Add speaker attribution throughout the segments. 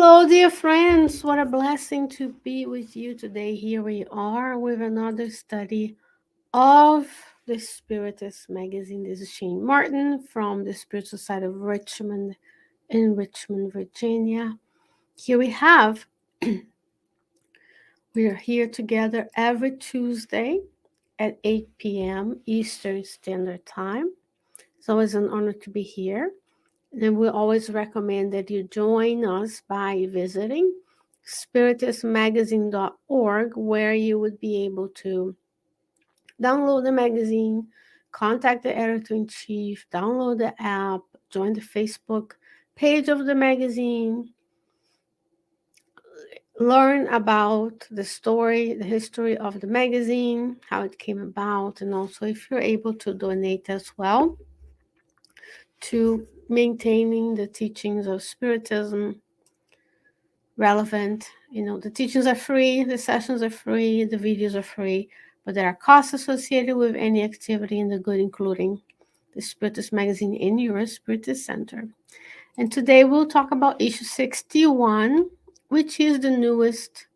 Speaker 1: Hello, dear friends. What a blessing to be with you today. Here we are with another study of the Spiritist magazine. This is Shane Martin from the Spiritual Side of Richmond in Richmond, Virginia. Here we are here together every Tuesday at 8 p.m. Eastern Standard Time. It's always an honor to be here. And we always recommend that you join us by visiting spiritistmagazine.org, where you would be able to download the magazine, contact the editor-in-chief, download the app, join the Facebook page of the magazine, learn about the story, the history of the magazine, how it came about, and also if you're able to donate as well to maintaining the teachings of Spiritism relevant. The teachings are free, the sessions are free, the videos are free, but there are costs associated with any activity in the good, including the Spiritist magazine in your Spiritist Center. And today we'll talk about issue 61, which is the newest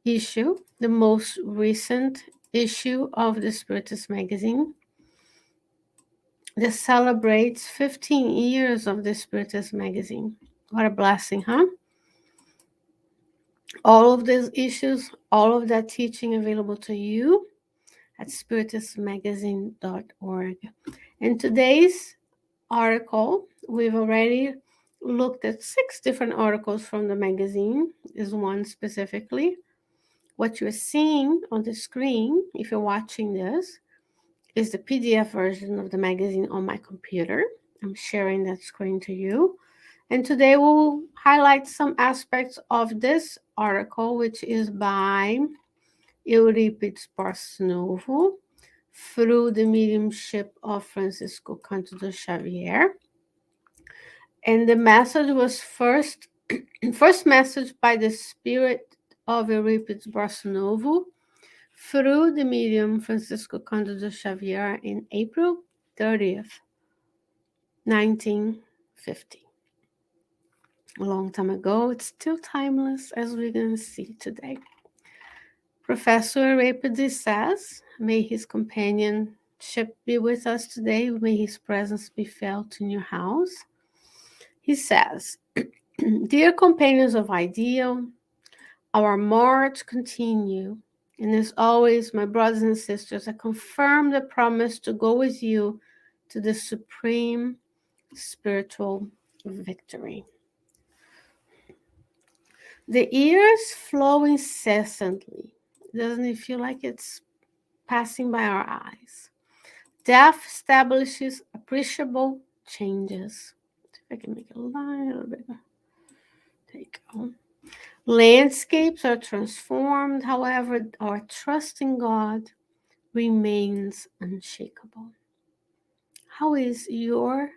Speaker 1: issue, the most recent issue of the Spiritist magazine. This celebrates 15 years of the Spiritist magazine. What a blessing, huh? All of these issues, all of that teaching available to you at spiritistmagazine.org. In today's article, we've already looked at 6 different articles from the magazine. Is one specifically. What you're seeing on the screen, if you're watching this, is the PDF version of the magazine on my computer. I'm sharing that screen to you. And today we'll highlight some aspects of this article, which is by Euripedes Barsanulfo through the mediumship of Francisco Candido Xavier. And the message was first message by the spirit of Euripedes Barsanulfo through the medium Francisco Candido Xavier in April 30th, 1950. A long time ago. It's still timeless, as we're going to see today. Professor Euripedes says, may his companionship be with us today. May his presence be felt in your house. He says, dear companions of ideal, our march continue. And as always, my brothers and sisters, I confirm the promise to go with you to the supreme spiritual victory. The years flow incessantly. Doesn't it feel like it's passing by our eyes? Death establishes appreciable changes. See if I can make a line a little bit. There you go. Landscapes are transformed. However, our trust in God remains unshakable. How is your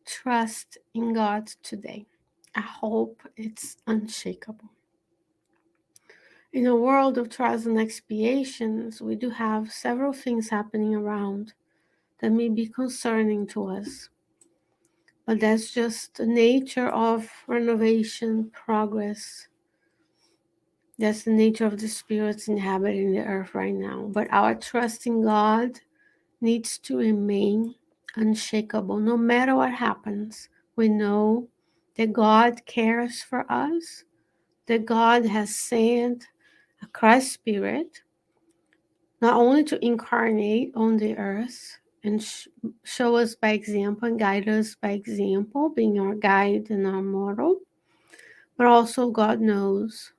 Speaker 1: trust in God today? I hope it's unshakable. In a world of trials and expiations, we do have several things happening around that may be concerning to us. But that's just the nature of renovation, progress. That's the nature of the spirits inhabiting the earth right now. But our trust in God needs to remain unshakable. No matter what happens, we know that God cares for us, that God has sent a Christ spirit, not only to incarnate on the earth and show us by example and guide us by example, being our guide and our model, but also God knows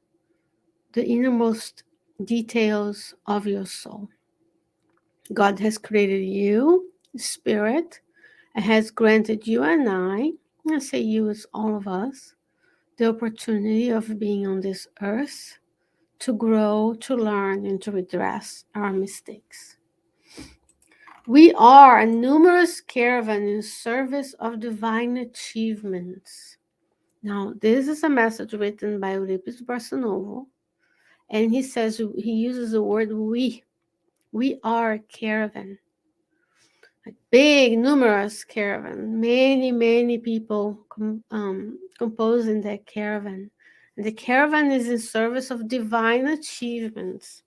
Speaker 1: the innermost details of your soul. God has created you, spirit, and has granted you and I say you as all of us, the opportunity of being on this earth to grow, to learn, and to redress our mistakes. We are a numerous caravan in service of divine achievements. Now, this is a message written by Euripedes Barsanulfo, and he uses the word we. We are a caravan, a big, numerous caravan. Many people composing that caravan. And the caravan is in service of divine achievements.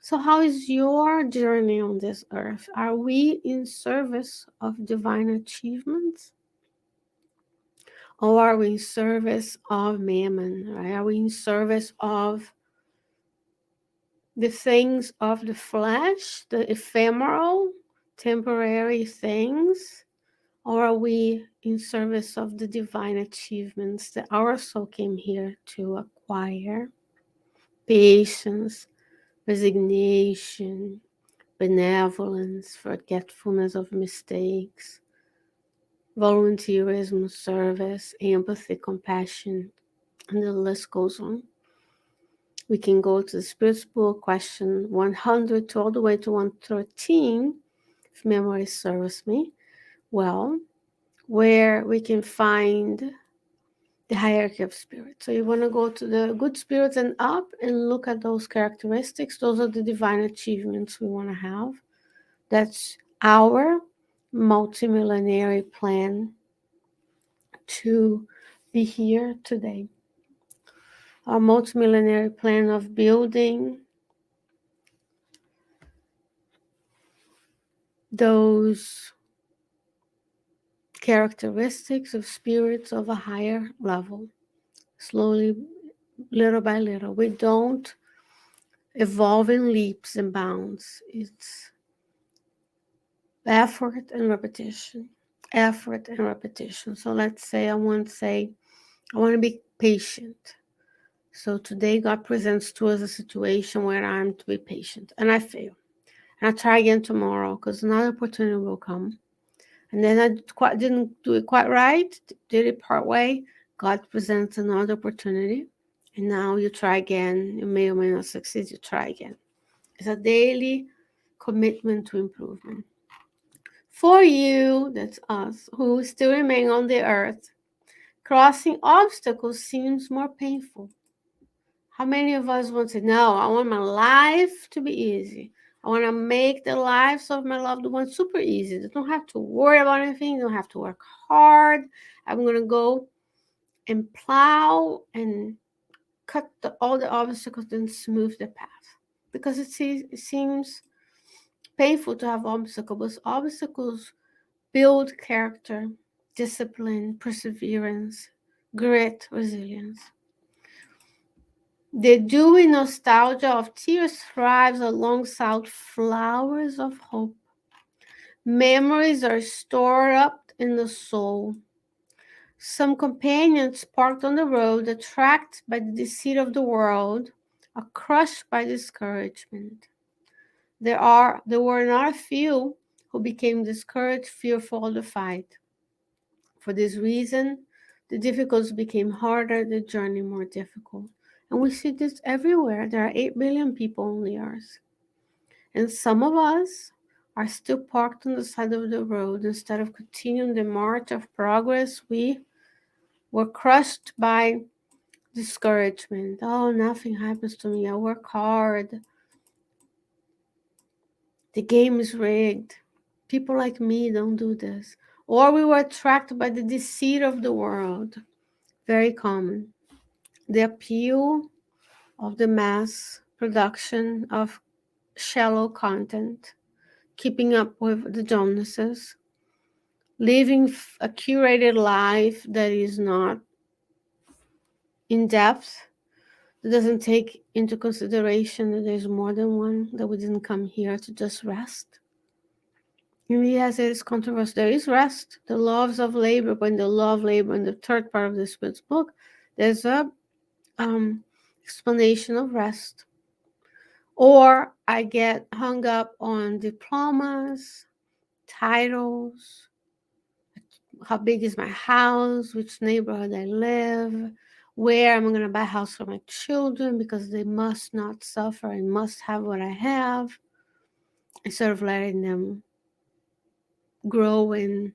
Speaker 1: So, how is your journey on this earth? Are we in service of divine achievements? Or are we in service of mammon? Right? Are we in service of the things of the flesh, the ephemeral, temporary things? Or are we in service of the divine achievements that our soul came here to acquire? Patience, resignation, benevolence, forgetfulness of mistakes, volunteerism, service, empathy, compassion, and the list goes on. We can go to the Spirit's Book, question 100 to all the way to 113, if memory serves me well, where we can find the hierarchy of spirits. So you want to go to the good spirits and up and look at those characteristics. Those are the divine achievements we want to have. That's our multimillenary plan to be here today. Our multimillenary plan of building those characteristics of spirits of a higher level, slowly, little by little. We don't evolve in leaps and bounds. It's effort and repetition. Effort and repetition. So let's say I want to be patient. So today God presents to us a situation where I'm to be patient and I fail. And I try again tomorrow because another opportunity will come. And then I didn't do it quite right, did it part way. God presents another opportunity. And now you try again. You may or may not succeed. You try again. It's a daily commitment to improvement. For you, that's us, who still remain on the earth, crossing obstacles seems more painful. How many of us want to know, I want my life to be easy. I want to make the lives of my loved ones super easy. They don't have to worry about anything. They don't have to work hard. I'm going to go and plow and cut all the obstacles and smooth the path. Because it seems painful to have obstacles. Obstacles build character, discipline, perseverance, grit, resilience. The dewy nostalgia of tears thrives alongside flowers of hope. Memories are stored up in the soul. Some companions parked on the road, attracted by the deceit of the world, are crushed by discouragement. There were not a few who became discouraged, fearful of the fight. For this reason, the difficulties became harder, the journey more difficult. And we see this everywhere. There are 8 billion people on the earth. And some of us are still parked on the side of the road. Instead of continuing the march of progress, we were crushed by discouragement. Oh, nothing happens to me. I work hard. The game is rigged. People like me don't do this. Or we were attracted by the deceit of the world. Very common. The appeal of the mass production of shallow content, keeping up with the Joneses, living a curated life that is not in depth, that doesn't take into consideration that there's more than one, that we didn't come here to just rest. And yes, it is controversial. There is rest, the laws of labor, but in the law of labor, in the third part of the Spirit's book, there's a explanation of rest. Or I get hung up on diplomas, titles, how big is my house, which neighborhood I live, where am I going to buy a house for my children because they must not suffer and must have what I have, instead of letting them grow and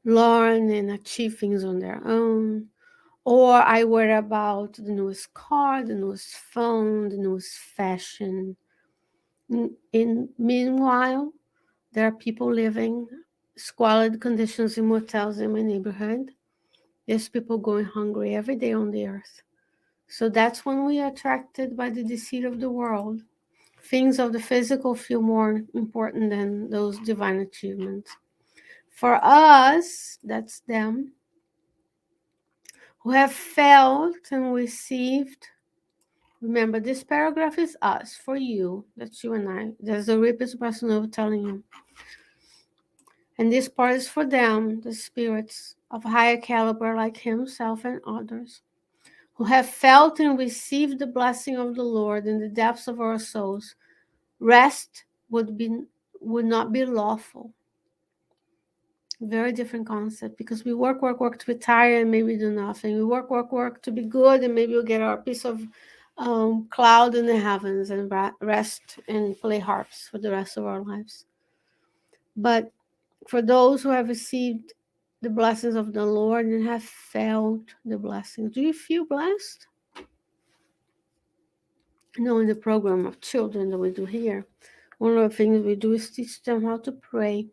Speaker 1: learn and achieve things on their own. Or I worry about the newest car, the newest phone, the newest fashion. Meanwhile, there are people living squalid conditions in motels in my neighborhood There's people going hungry every day on the earth. So that's when we are attracted by the deceit of the world. Things of the physical feel more important than those divine achievements. For us, that's them, who have felt and received. Remember, this paragraph is us, for you. That's you and I. That's the Euripedes Barsanulfo telling you. And this part is for them, the spirits of higher caliber like himself and others, who have felt and received the blessing of the Lord in the depths of our souls. Rest would not be lawful. Very different concept, because we work to retire and maybe do nothing. We work to be good and maybe we'll get our piece of cloud in the heavens and rest and play harps for the rest of our lives. But for those who have received the blessings of the Lord and have felt the blessings, do you feel blessed? You know, in the program of children that we do here, one of the things we do is teach them how to pray.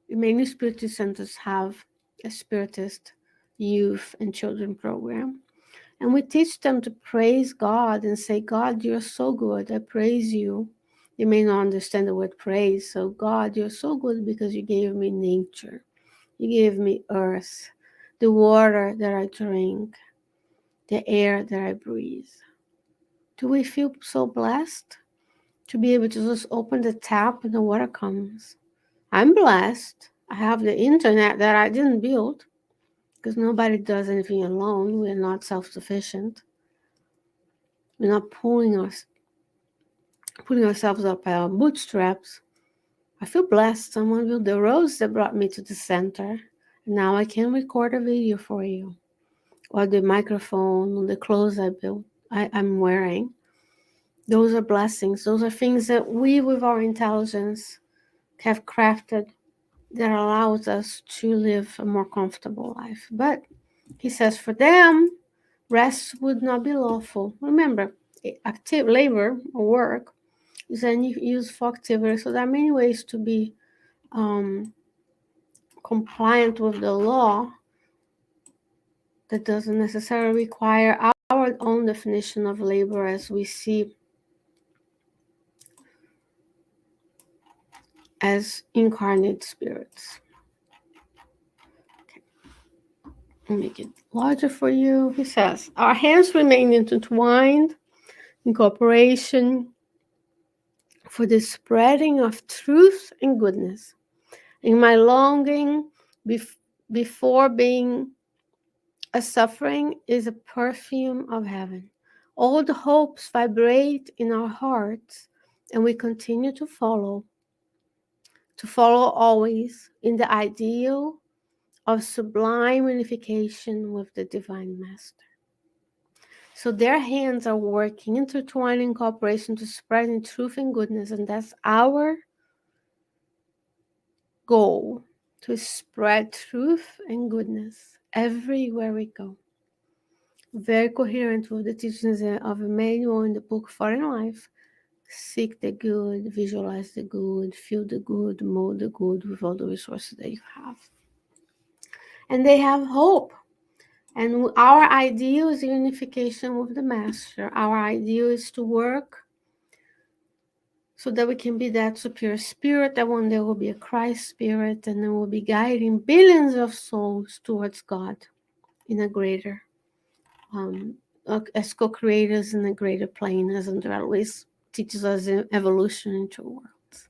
Speaker 1: Many Spiritist centers have a Spiritist youth and children program. And we teach them to praise God and say, God, you're so good. I praise you. You may not understand the word praise. So, God, you're so good because you gave me nature. You gave me earth, the water that I drink, the air that I breathe. Do we feel so blessed to be able to just open the tap and the water comes? I'm blessed. I have the internet that I didn't build, because nobody does anything alone. We're not self-sufficient. We're not pulling ourselves up by our bootstraps. I feel blessed. Someone built the roads that brought me to the center. And now I can record a video for you. Or the microphone, or the clothes I'm wearing. Those are blessings. Those are things that we, with our intelligence, have crafted that allows us to live a more comfortable life. But he says for them, rest would not be lawful. Remember, active labor or work is then used for activity. So there are many ways to be compliant with the law that doesn't necessarily require our own definition of labor as we see as incarnate spirits. Okay. I'll make it larger for you. He says, our hands remain intertwined in cooperation for the spreading of truth and goodness. In my longing before being a suffering is a perfume of heaven. All the hopes vibrate in our hearts, and we continue to follow always in the ideal of sublime unification with the Divine Master. So their hands are working, intertwining in cooperation to spread in truth and goodness, and that's our goal, to spread truth and goodness everywhere we go. Very coherent with the teachings of Emmanuel in the book Foreign Life. Seek the good, visualize the good, feel the good, mold the good with all the resources that you have. And they have hope. And our ideal is unification with the Master. Our ideal is to work so that we can be that superior spirit that one day will be a Christ spirit, and then we'll be guiding billions of souls towards God in a greater, as co-creators in a greater plane, as André always teaches us in evolution into worlds.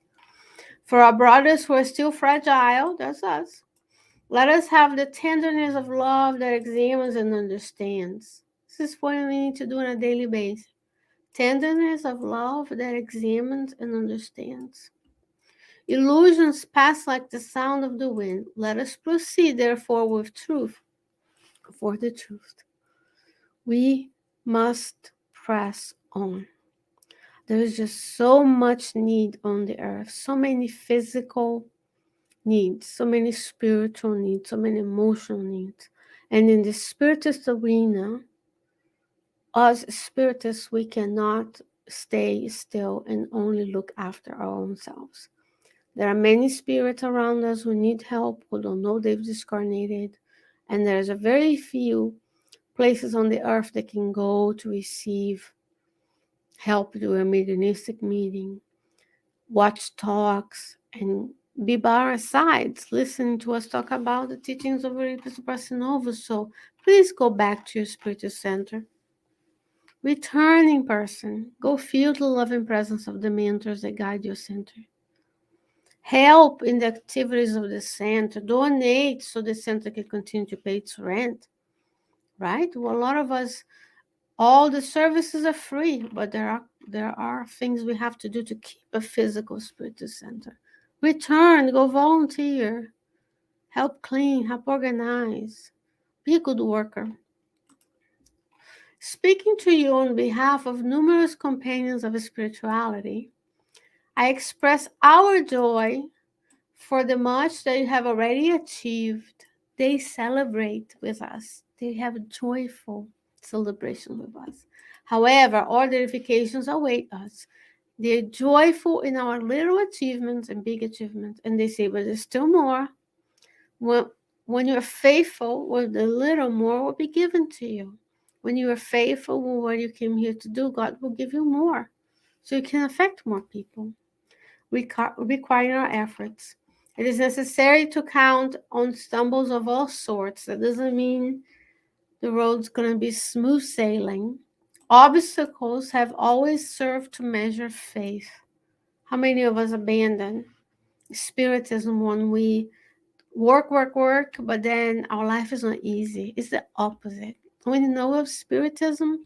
Speaker 1: For our brothers who are still fragile, that's us, let us have the tenderness of love that examines and understands. This is what we need to do on a daily basis. Tenderness of love that examines and understands. Illusions pass like the sound of the wind. Let us proceed, therefore, with truth. For the truth, we must press on. There is just so much need on the earth, so many physical needs, so many spiritual needs, so many emotional needs. And in the Spiritist arena, us Spiritists, we cannot stay still and only look after our own selves. There are many spirits around us who need help, who don't know they've discarnated, And there's a very few places on the earth that can go to receive help, do a mediumistic meeting, watch talks, and be by our sides, listening to us talk about the teachings of Euripedes Barsanulfo. So please go back to your Spiritist center. Return in person. Go feel the loving presence of the mentors that guide your center. Help in the activities of the center. Donate so the center can continue to pay its rent. Right? Well, a lot of us, all the services are free, but there are things we have to do to keep a physical Spiritist center. Return, go volunteer, help clean, help organize, be a good worker. Speaking to you on behalf of numerous companions of spirituality, I express our joy for the much that you have already achieved. They celebrate with us. They have a joyful celebration with us. However, all the verifications await us. They're joyful in our little achievements and big achievements. And they say, but there's still more. When you're faithful with the little, more will be given to you. When you are faithful with what you came here to do, God will give you more. So you can affect more people, requiring our efforts. It is necessary to count on stumbles of all sorts. That doesn't mean the road's going to be smooth sailing. Obstacles have always served to measure faith. How many of us abandon Spiritism when we work, but then our life is not easy? It's the opposite. When you know of Spiritism,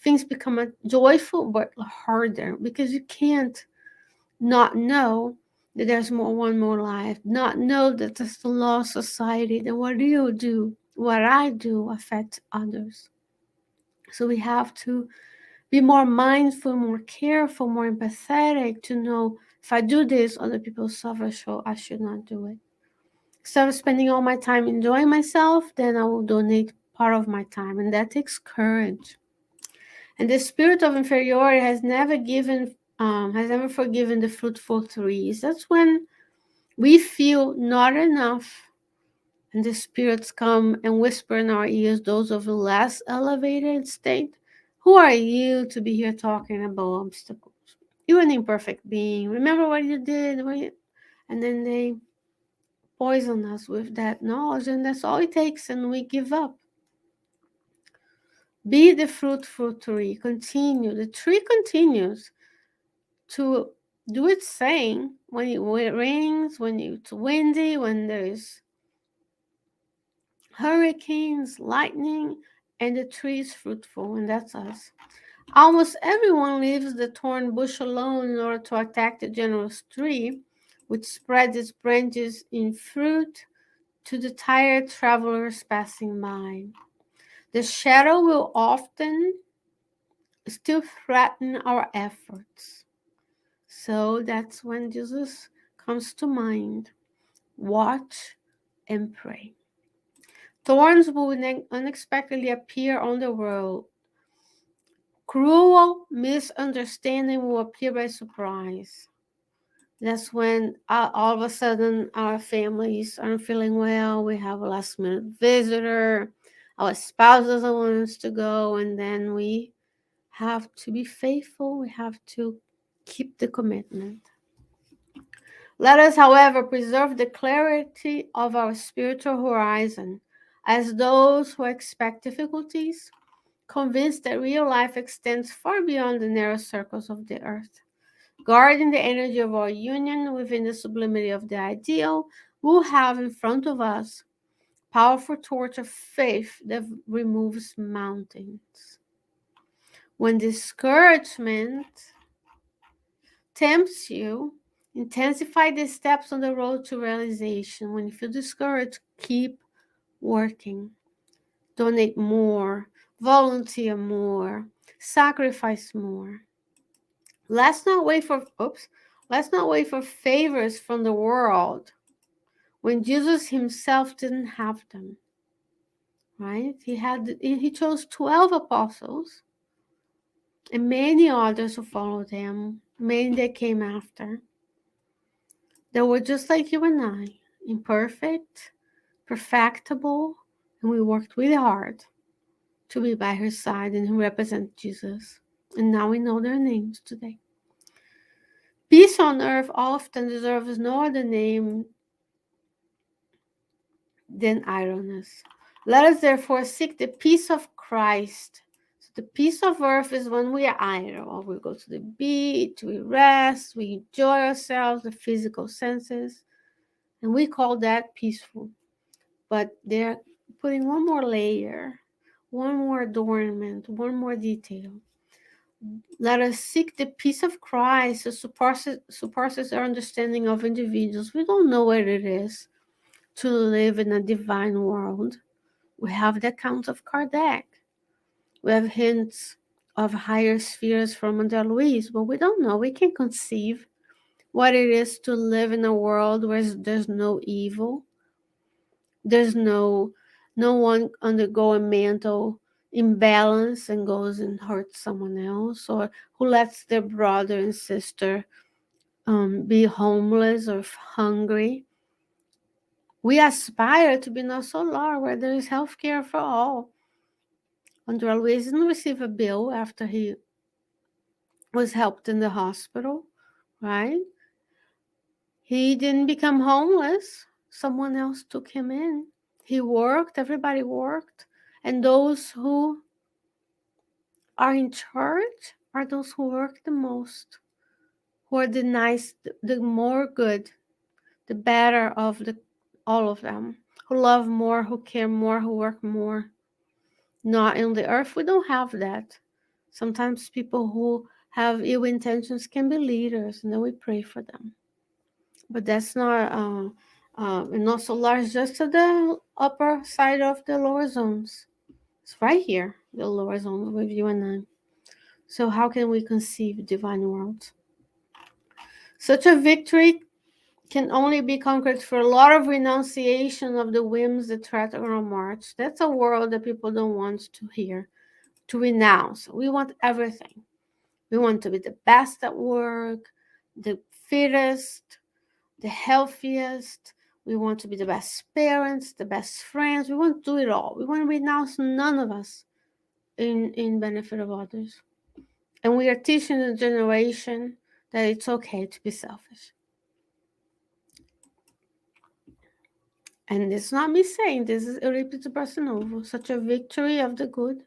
Speaker 1: things become joyful but harder because you can't not know that there's one more life, not know that there's the law of society, that what you do, what I do affects others. So we have to be more mindful, more careful, more empathetic to know if I do this, other people suffer, so I should not do it. Instead of spending all my time enjoying myself, then I will donate part of my time, and that takes courage. And the spirit of inferiority has never forgiven the fruitful trees. That's when we feel not enough, and the spirits come and whisper in our ears, those of a less elevated state. Who are you to be here talking about obstacles? You're an imperfect being. Remember what you did? And then they poison us with that knowledge, and that's all it takes, and we give up. Be the fruitful tree. Continue. The tree continues to do its thing when it rains, when it's windy, when there's hurricanes, lightning, and the tree is fruitful, and that's us. Almost everyone leaves the thorn bush alone in order to attack the generous tree, which spreads its branches in fruit to the tired travelers passing by. The shadow will often still threaten our efforts. So that's when Jesus comes to mind. Watch and pray. Thorns will unexpectedly appear on the road. Cruel misunderstanding will appear by surprise. That's when all of a sudden our families aren't feeling well. We have a last minute visitor. Our spouse doesn't want us to go. And then we have to be faithful. We have to keep the commitment. Let us, however, preserve the clarity of our spiritual horizon as those who expect difficulties, convinced that real life extends far beyond the narrow circles of the earth. Guarding the energy of our union within the sublimity of the ideal, we'll have in front of us powerful torch of faith that removes mountains. When discouragement tempts you, intensify the steps on the road to realization. When you feel discouraged, keep working. Donate more, volunteer more, sacrifice more. Let's not wait for favors from the world when Jesus himself didn't have them. Right? He chose 12 apostles and many others who followed him, many that came after. They were just like you and I, imperfect, perfectible, And we worked really hard to be by her side and represent Jesus. And now we know their names today. Peace on earth often deserves no other name than idleness. Let us therefore seek the peace of Christ. So the peace of earth is when we are idle. We go to the beach, we rest, we enjoy ourselves, the physical senses, and we call that peaceful. But they're putting one more layer, one more adornment, one more detail. Let us seek the peace of Christ that surpasses our understanding of individuals. We don't know what it is to live in a divine world. We have the account of Kardec. We have hints of higher spheres from André Luiz, but we don't know. We can conceive what it is to live in a world where there's no evil. There's no one undergo a mental imbalance and goes and hurts someone else, or who lets their brother and sister be homeless or hungry. We aspire to be in a solar where there is health care for all. André Luiz didn't receive a bill after he was helped in the hospital, right? He didn't become homeless. Someone else took him in. He worked, everybody worked. And those who are in charge are those who work the most, who are the nice, the more good, the better of all of them, who love more, who care more, who work more. Not in the earth, we don't have that. Sometimes people who have ill intentions can be leaders, and then we pray for them. But that's not so large, just to the upper side of the lower zones. It's right here, the lower zone with you and I. So how can we conceive divine worlds? Such a victory can only be conquered through a lot of renunciation of the whims that threaten our march. That's a world that people don't want to hear, to renounce. We want everything. We want to be the best at work, the fittest, the healthiest. We want to be the best parents, the best friends. We want to do it all. We want to renounce none of us in benefit of others. And we are teaching the generation that it's okay to be selfish. And it's not me saying this, is Euripedes Barsanulfo. Such a victory of the good,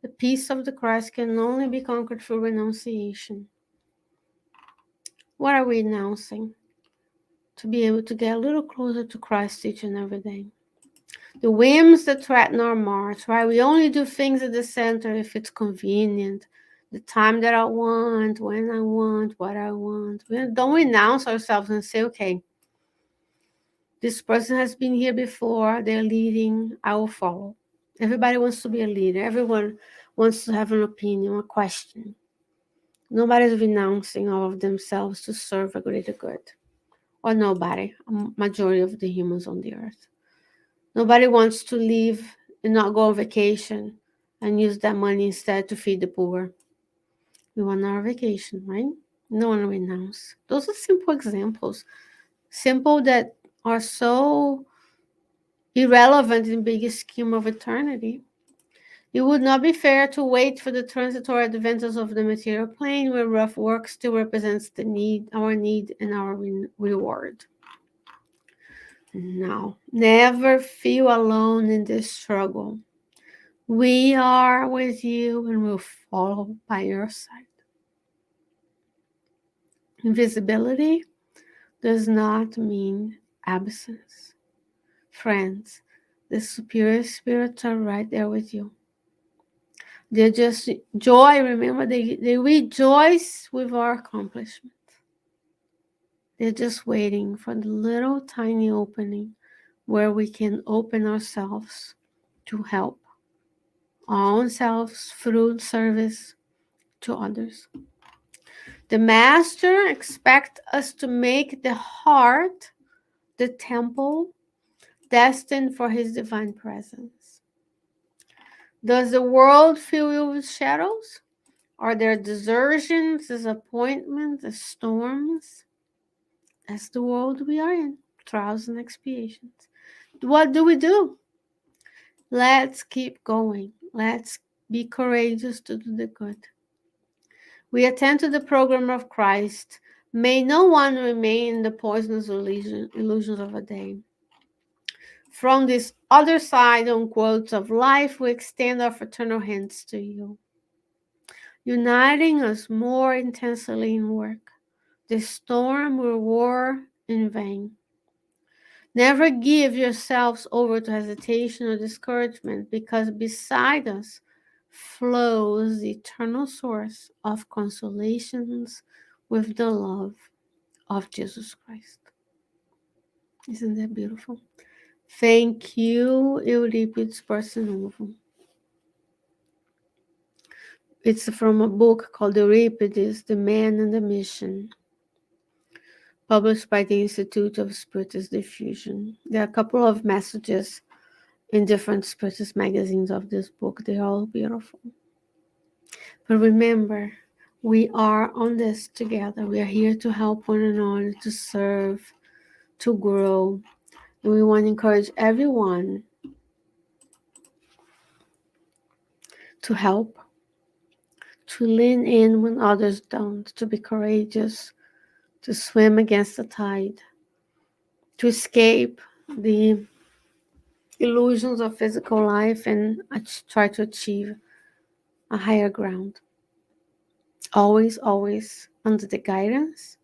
Speaker 1: the peace of the Christ can only be conquered through renunciation. What are we renouncing? To be able to get a little closer to Christ each and every day. The whims that threaten our march, right? We only do things at the center if it's convenient. The time that I want, when I want, what I want. We don't renounce ourselves and say, okay, this person has been here before, they're leading, I will follow. Everybody wants to be a leader. Everyone wants to have an opinion, a question. Nobody's renouncing all of themselves to serve a greater good. Or nobody, a majority of the humans on the earth. Nobody wants to leave and not go on vacation and use that money instead to feed the poor. We want our vacation, right? No one renounce. Those are simple examples. Simple that are so irrelevant in the big scheme of eternity. It would not be fair to wait for the transitory advantages of the material plane where rough work still represents the need, and our reward. No, never feel alone in this struggle. We are with you and will follow by your side. Invisibility does not mean absence. Friends, the superior spirits are right there with you. They're just joy. Remember, they rejoice with our accomplishment. They're just waiting for the little tiny opening where we can open ourselves to help our own selves through service to others. The Master expects us to make the heart the temple destined for his divine presence. Does the world fill you with shadows? Are there desertions, disappointments, storms? That's the world we are in, trials and expiations. What do we do? Let's keep going. Let's be courageous to do the good. We attend to the program of Christ. May no one remain in the poisonous illusions of a day. From this other side, unquote, of life, we extend our fraternal hands to you, uniting us more intensely in work. The storm will roar in vain. Never give yourselves over to hesitation or discouragement, because beside us flows the eternal source of consolations with the love of Jesus Christ. Isn't that beautiful? Thank you, Euripedes Barsanulfo. It's from a book called Euripedes, The Man and the Mission, published by the Institute of Spiritist Diffusion. There are a couple of messages in different Spiritist magazines of this book. They're all beautiful. But remember, we are on this together. We are here to help one another, to serve, to grow. And we want to encourage everyone to help, to lean in when others don't, to be courageous, to swim against the tide, to escape the illusions of physical life and try to achieve a higher ground. Always, always under the guidance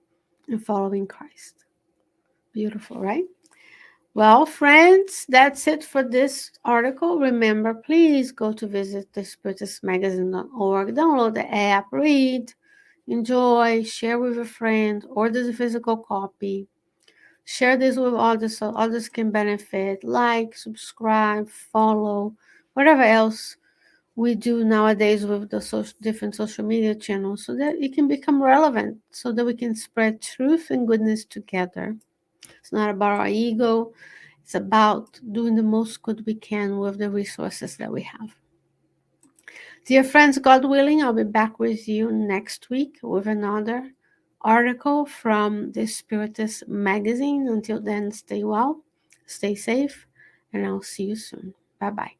Speaker 1: and following Christ. Beautiful, right? Well, friends, that's it for this article. Remember, please go to visit thespiritismagazine.org, download the app, read, enjoy, share with a friend, order the physical copy. Share this with others so others can benefit. Like, subscribe, follow, whatever else we do nowadays with the different social media channels, so that it can become relevant, so that we can spread truth and goodness together. It's not about our ego. It's about doing the most good we can with the resources that we have. Dear friends, God willing, I'll be back with you next week with another article from the Spiritist magazine. Until then, stay well, stay safe, and I'll see you soon. Bye-bye.